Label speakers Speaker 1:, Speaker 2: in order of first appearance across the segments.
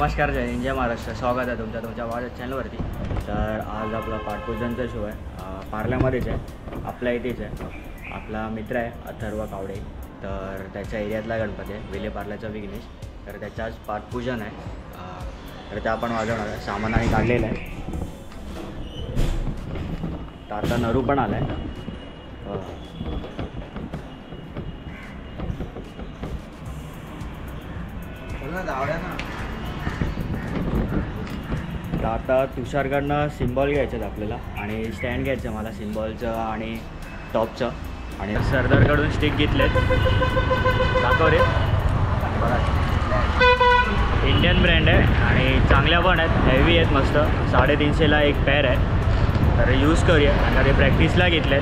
Speaker 1: नमस्कार, जय हिंद, जय महाराष्ट्र. स्वागत आहे तुमच्या माझ्या चॅनलवरती. तर आज आपला पाटपूजनचा शो आहे. पार्ल्यामध्येच आहे, आपल्या इथेच आहे. आपला मित्र आहे अथर्व कावडे. तर त्याच्या एरियातला गणपती आहे, विलेपार्ल्याचा विघ्नेश. तर त्याचं आज पाटपूजन आहे. तर ते आपण वाजवणार आहे. सामान आणि काढलेलं आहे. तर आता नरू पण आला आहे. तर आता तुषारकडनं सिम्बॉल घ्यायचं आहे आपल्याला आणि स्टँड घ्यायचं आहे मला सिम्बॉलचं आणि टॉपचं. आणि सरदारकडून स्टिक घेतलेत. दाखव रे. बघा, इंडियन ब्रँड आहे आणि चांगल्या पण आहेत, हेवी आहेत मस्त. 350ला एक पेअर आहे. तर यूज करूया. आणि प्रॅक्टिसला घेतले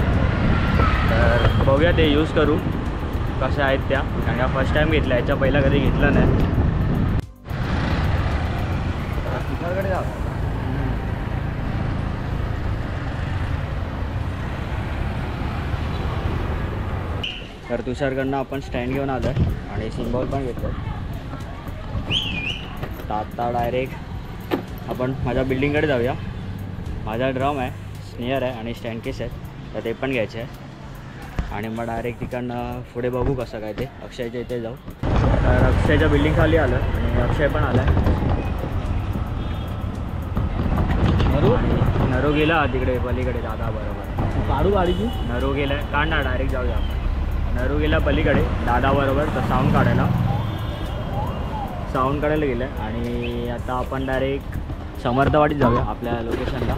Speaker 1: तर बघूया ते यूज करू कशा आहेत त्या. कारण का फर्स्ट टाईम घेतल्या, याच्या पहिला कधी घेतलं नाही. तुषारकडे जाऊ. तर तुषारकडनं आपण स्टँड घेऊन आलो आहे आणि सिम्बॉल पण घेतलं. तर आता डायरेक्ट आपण माझ्या बिल्डिंगकडे जाऊया. माझा ड्रम आहे, स्नेअर आहे आणि स्टँड केस आहे, तर ते पण घ्यायचे आहे. आणि मग डायरेक्ट तिकडनं पुढे बघू कसं काय ते. अक्षयच्या इथे जाऊ. तर अक्षयच्या बिल्डिंग खाली आलं आणि अक्षय पण आला आहे. नरू गेला तिकडे पलीकडे दादा बरोबर.
Speaker 2: काढू गाडीची.
Speaker 1: नरू गेला, काढणार डायरेक्ट जाऊया आपण. नरू गेला पलीकडे दादा बरोबर तर साऊंड काढायला गेलं. आणि आता आपण डायरेक्ट समर्थवाडीत जाऊया आपल्या लोकेशनला.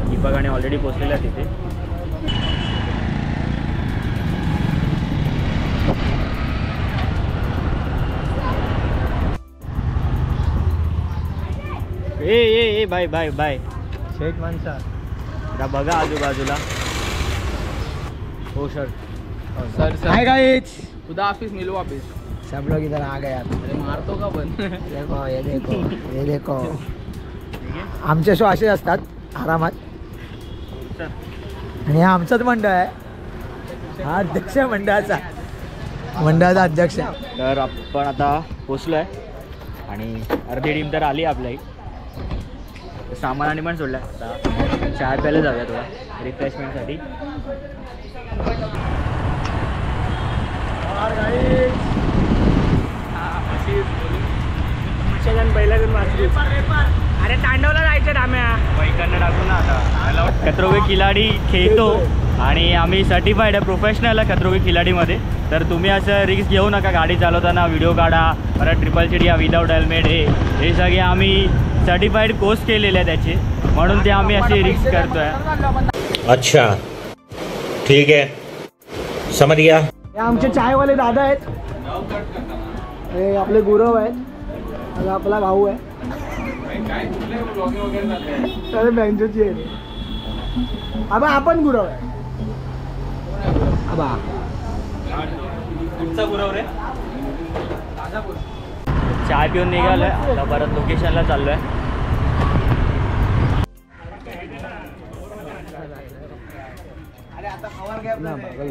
Speaker 1: दीपकाने ऑलरेडी पोचलेलं आहे तिथे. ए बाय बाय बाय.
Speaker 2: शेठ माणसा
Speaker 1: आता बघा आजूबाजूला. हो सर.
Speaker 2: सर
Speaker 3: हाय गाइस,
Speaker 2: खुदा ऑफिस मिलो ऑफिस.
Speaker 3: सब लोग इधर आ गए.
Speaker 2: अरे मारतो का पण.
Speaker 3: देखो ये देखो आमचे शो असे असतात आरामात. आणि हा आमचाच मंडळ आहे. हा अध्यक्ष मंडळाचा अध्यक्ष.
Speaker 1: तर आपण आता पोचलो आहे आणि अर्धी टीम तर आली आपल्या. सामानाने पण सोडलं. आता चहा प्यायला जाऊया थोडा रिफ्रेशमेंटसाठी.
Speaker 2: अरे तांडवला जायचं राम्या.
Speaker 1: पैकांना टाकू ना आता. खतरोगे खिलाडी खेळतो आणि आम्ही सर्टिफाईड आहे, प्रोफेशनल आहे खतरोगे खिलाडीमध्ये. तर तुम्ही असं रिस्क घेऊ नका. गाडी चालवताना व्हिडिओ काढा, परत ट्रिपल सीट या विदाऊट हेल्मेट हे सगळे आम्ही सर्टिफाईड कोर्स केलेले आहे त्याचे, म्हणून ते आम्ही अशी रिस्क करतोय.
Speaker 4: अच्छा ठीक आहे, समज गया.
Speaker 3: हे आमचे चायवाले दादा आहेत. हे आपले गुरव आहेत. आपला भाऊ आहे. अरे बँकेची आहे. आबा आपण गुरव आहे. आबा
Speaker 1: कुठचा गुरव रे. चाय पिऊन निघालोय. आता परत लोकेशनला चाललोय.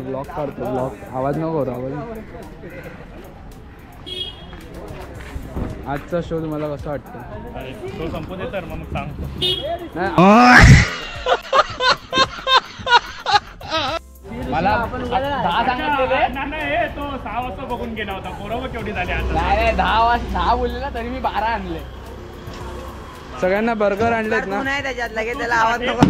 Speaker 2: ब्लॉक काढतो. ब्लॉक आवाज नको करू. आवाज. आजचा शो तुम्हाला कसं वाटतं?
Speaker 1: तो संपू दे तर मग सांगतो.
Speaker 2: मला 10 सांगितलेले.
Speaker 1: नाही, तो 6 वाजता बघून गेला होता. बरोबर केवढी झाली आता.
Speaker 2: नाही 10 बोललेला तरी मी 12 आणले. सगळ्यांना बर्गर आणलेत ना.
Speaker 3: नाही त्याच्यात लगेच त्याला आवाज नको.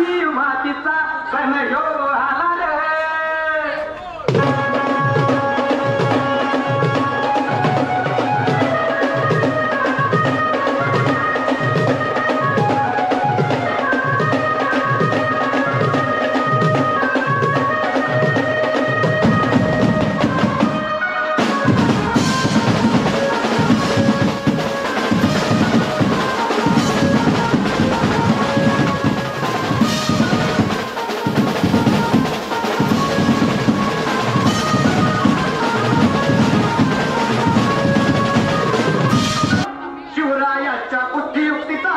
Speaker 5: माती मातीचा सण ह्यो आला रे. शिवरायाच्या बुद्धियुक्तीचा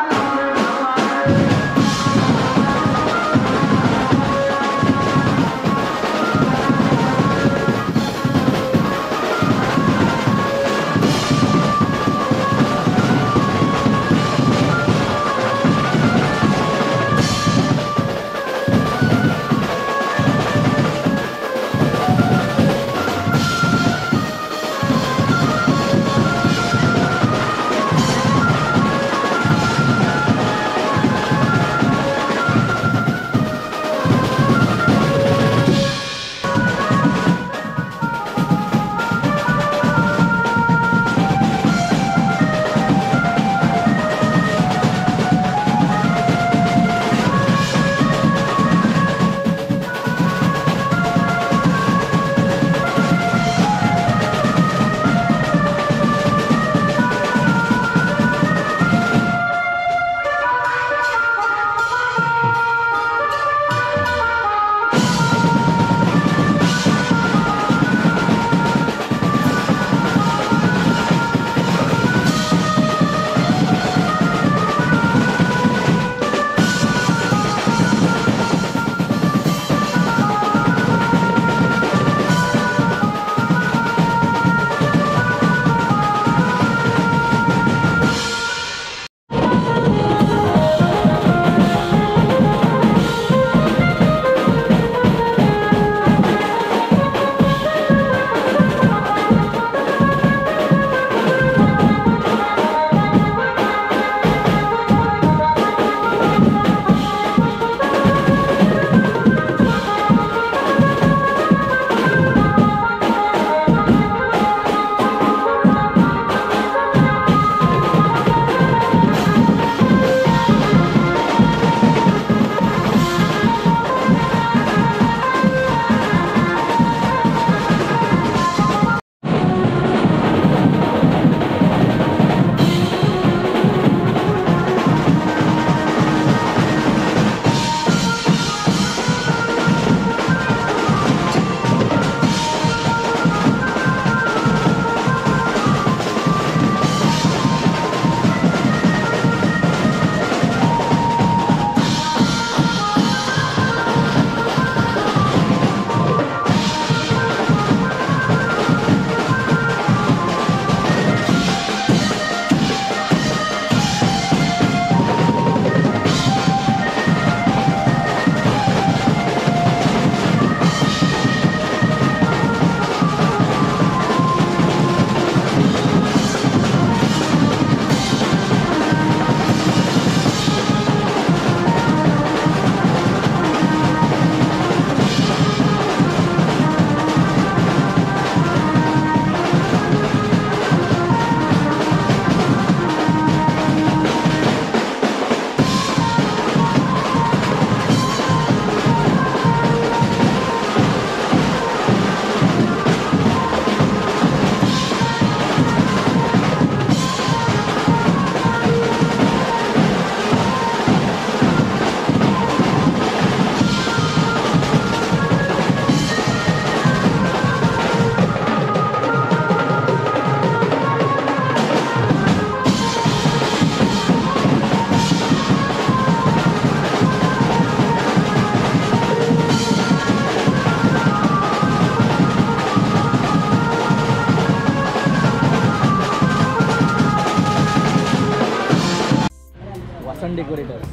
Speaker 2: वासन डेकोरेटर्स.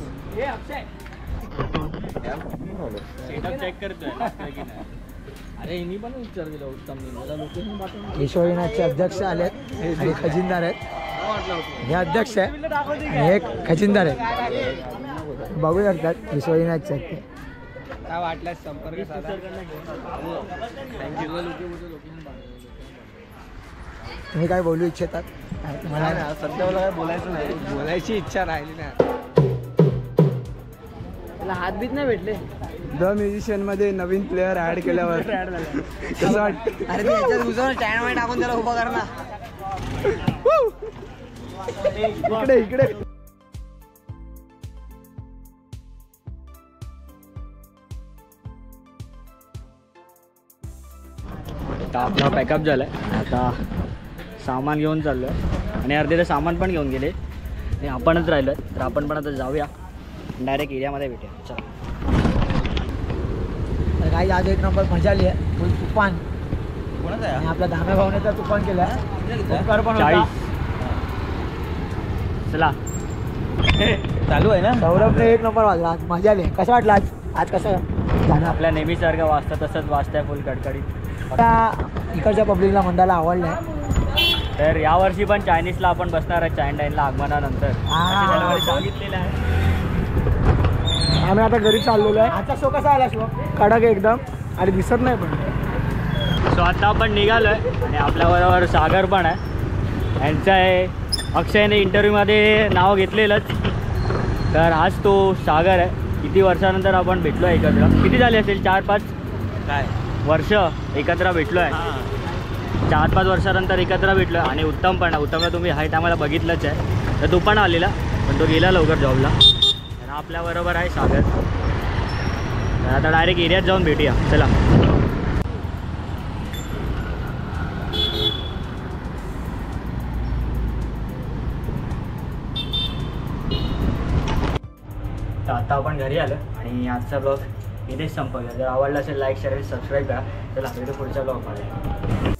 Speaker 1: सेटअप चेक करतोय
Speaker 2: अरे हिनी पण विचार दिला उत्तम मला लोकेशन पाठवून.
Speaker 3: केशवनाथचे अध्यक्ष आलेत आणि खजिनदार आहेत. हे अध्यक्ष आहे आणि एक खजिनदार आहे. बघू शकतात विश्वनाथच्या ते.
Speaker 2: काय वाटल्यास संपर्क साधा.
Speaker 3: तुम्ही काय बोलू इच्छितात? मला
Speaker 2: सध्या मला काय बोलायचं नाही, बोलायची इच्छा राहिली नाही. त्याला हातबीत नाही भेटले. द म्युझिशियन मध्ये नवीन प्लेअर ऍड केल्यावर कसं वाटतं?
Speaker 3: अरे याच्यात उजवून स्टँड मध्ये टाकून त्याला उभा कर ना.
Speaker 2: इकडे इकडे
Speaker 1: आता आपला पॅकअप झाला आहे. आता सामान घेऊन चाललो आहे आणि अर्धे तर सामान पण घेऊन गेले आणि आपणच राहिलो आहे. तर आपण पण आता जाऊया, डायरेक्ट एरियामध्ये भेटूया. चला.
Speaker 3: तर काही आज एक नंबर मजा आली आहे. फुल तुफान.
Speaker 2: कोणाचा
Speaker 3: आणि आपल्या धाम्या भाऊने तर तुफान केलं आहे. ओंकार पण होता.
Speaker 1: 40. चला.
Speaker 2: चालू आहे ना.
Speaker 3: सौरभने एक नंबर वाजला. आज मजा आली. कसं वाटलं आज? आज कसं झालं?
Speaker 1: आपल्या नेहमीसारखं वाजतं तसंच वाजतंय फुल कडकडीत.
Speaker 3: आता इकडच्या पब्लिकला मंदाला आवडलं आहे.
Speaker 1: तर यावर्षी पण चायनीजला आपण बसणार आहे चायन आगमनानंतर. अशी त्याला मला सांगितलेलं आहे.
Speaker 3: आम्ही आता घरी चाललेलो आहे. आजचा शो कसा आला? शो कडक एकदम आणि दिसत नाही पण.
Speaker 1: सो आता आपण निघालो आहे आणि आपल्याबरोबर सागर पण आहे. यांचं आहे अक्षयने इंटरव्ह्यूमध्ये नाव घेतलेलंच. तर आज तो सागर आहे. किती वर्षानंतर आपण भेटलो आहे एकत्र. किती झाले असेल? 4-5
Speaker 2: काय
Speaker 1: वर्ष एकत्र भेटलो आहे. 4-5 वर्षानंतर एकत्र भेटलो आहे. आणि उत्तम पण आहे. उत्तमला तुम्ही हाय टायमाला बघितलंच आहे. तर तो पण आलेला पण तो गेला लवकर जॉबला. तर आपल्याबरोबर आहे सागर. तर आता डायरेक्ट एरियात जाऊन भेटूया. चला. तर आता आपण घरी आलो आणि आजचा ब्लॉग इथेच संपवला. जर आवडला असेल लाईक शेअर आणि सबस्क्राईब करा. चला भेटू पुढच्या ब्लॉगमध्ये.